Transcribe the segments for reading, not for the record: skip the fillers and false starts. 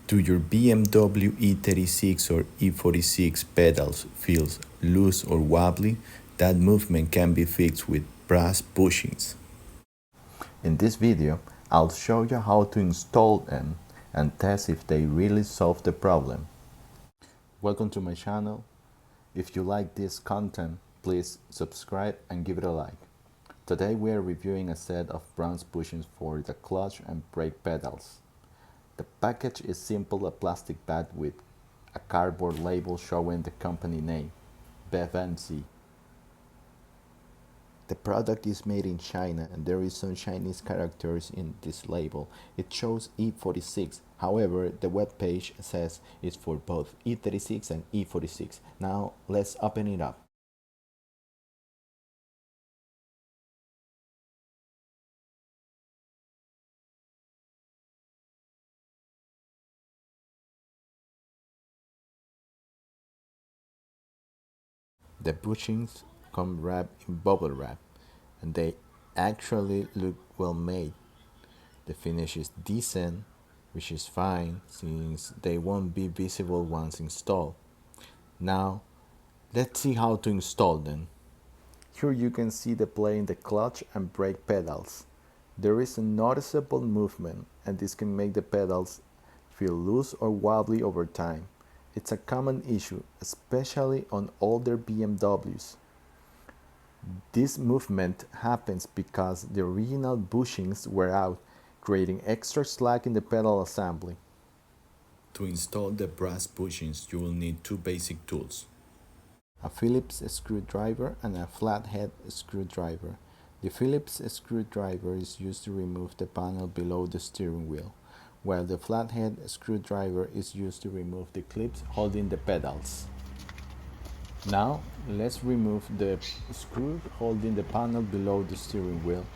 Do your BMW E36 or E46 pedals feel loose or wobbly? That movement can be fixed with brass bushings. In this video, I'll show you how to install them and test if they really solve the problem. Welcome to my channel. If you like this content, please subscribe and give it a like. Today we are reviewing a set of brass bushings for the clutch and brake pedals. The package is simple, a plastic bag with a cardboard label showing the company name, BMW. The product is made in China and there is some Chinese characters in this label. It shows E46, however the web page says it's for both E36 and E46. Now let's open it up. The bushings come wrapped in bubble wrap and they actually look well made. The finish is decent, which is fine since they won't be visible once installed. Now, let's see how to install them. Here you can see the play in the clutch and brake pedals. There is a noticeable movement and this can make the pedals feel loose or wobbly over time. It's a common issue, especially on older BMWs. This movement happens because the original bushings wear out, creating extra slack in the pedal assembly. To install the brass bushings, you will need two basic tools: a Phillips screwdriver and a flathead screwdriver. The Phillips screwdriver is used to remove the panel below the steering wheel, while the flathead screwdriver is used to remove the clips holding the pedals. Now, let's remove the screw holding the panel below the steering wheel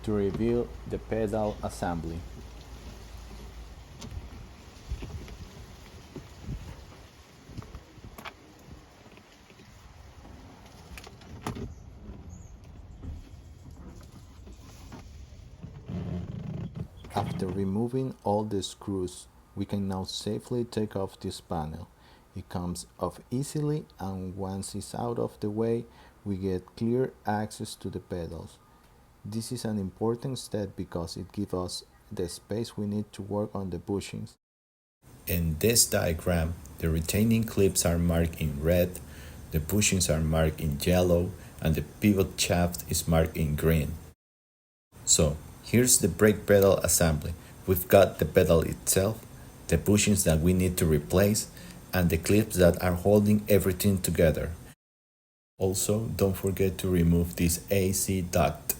to reveal the pedal assembly. After removing all the screws, we can now safely take off this panel. It comes off easily, and once it's out of the way, we get clear access to the pedals. This is an important step because it gives us the space we need to work on the bushings. In this diagram, the retaining clips are marked in red, the bushings are marked in yellow, and the pivot shaft is marked in green. So, here's the brake pedal assembly. We've got the pedal itself, the bushings that we need to replace, and the clips that are holding everything together. Also, don't forget to remove this AC duct.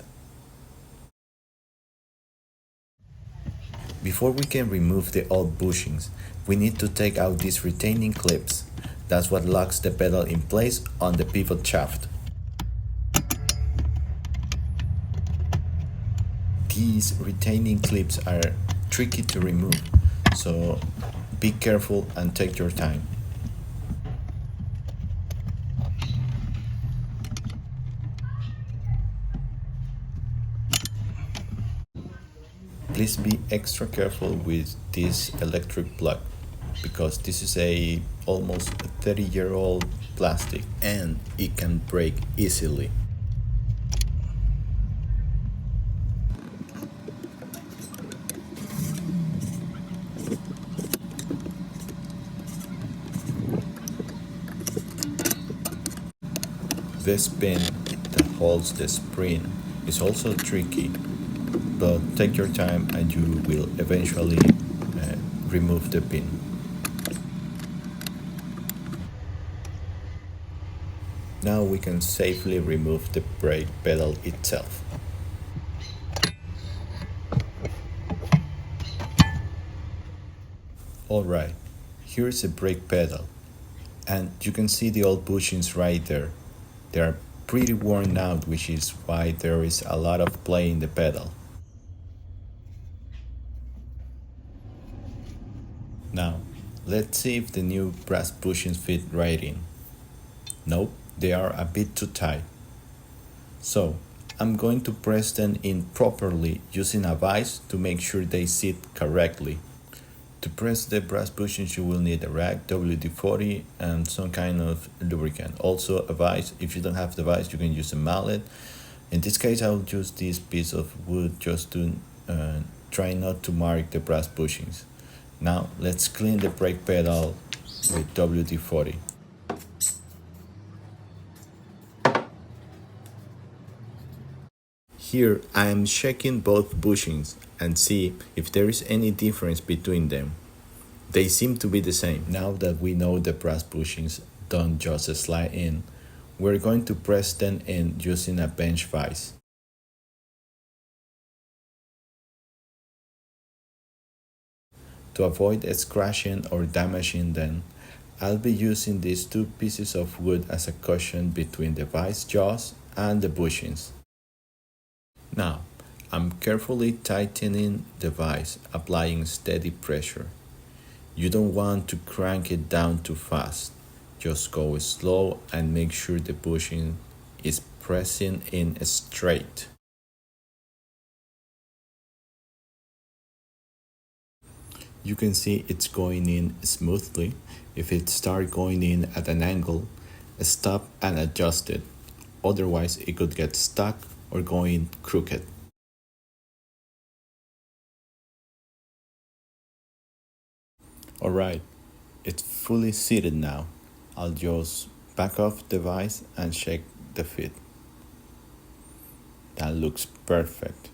Before we can remove the old bushings, we need to take out these retaining clips. That's what locks the pedal in place on the pivot shaft. These retaining clips are tricky to remove, so be careful and take your time. Please be extra careful with this electric plug because this is a almost 30-year-old plastic and it can break easily. This pin that holds the spring is also tricky, but take your time and you will eventually remove the pin. Now we can safely remove the brake pedal itself. Alright, here's the brake pedal, and you can see the old bushings right there. They are pretty worn out, which is why there is a lot of play in the pedal. Now, let's see if the new brass bushings fit right in. Nope, they are a bit too tight. So, I'm going to press them in properly using a vise to make sure they sit correctly. To press the brass bushings, you will need a rag, WD-40, and some kind of lubricant. Also a vise. If you don't have the vise, you can use a mallet. In this case, I'll use this piece of wood just to try not to mark the brass bushings. Now let's clean the brake pedal with WD-40. Here I am checking both bushings and see if there is any difference between them. They seem to be the same. Now that we know the brass bushings don't just slide in, we're going to press them in using a bench vise. To avoid scratching or damaging them, I'll be using these two pieces of wood as a cushion between the vise jaws and the bushings. Now, I'm carefully tightening the vise, applying steady pressure. You don't want to crank it down too fast. Just go slow and make sure the bushing is pressing in straight. You can see it's going in smoothly. If it starts going in at an angle, stop and adjust it. Otherwise, it could get stuck or going crooked. Alright, it's fully seated now. I'll just back off the vise and check the fit. That looks perfect.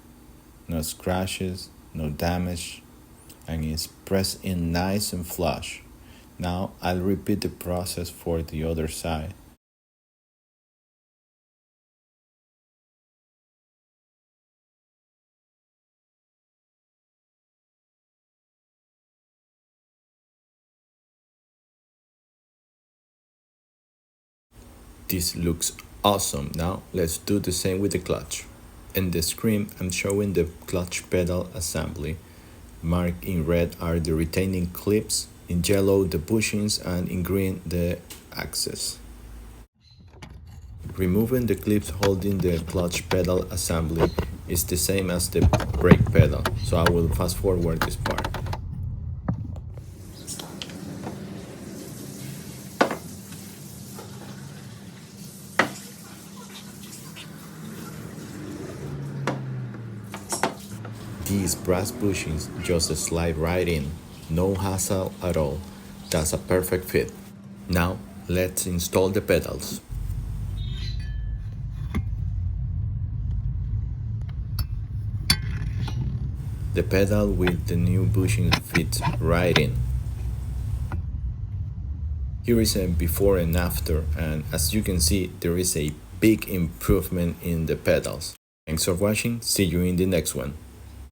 No scratches, no damage, and it's pressed in nice and flush. Now I'll repeat the process for the other side. This looks awesome. Now let's do the same with the clutch. In the screen, I'm showing the clutch pedal assembly. Marked in red are the retaining clips, in yellow the bushings, and in green the axles. Removing the clips holding the clutch pedal assembly is the same as the brake pedal, so I will fast forward this part. These brass bushings just slide right in, no hassle at all. That's a perfect fit. Now let's install the pedals. The pedal with the new bushing fits right in. Here is a before and after, and as you can see, there is a big improvement in the pedals. Thanks for watching, see you in the next one.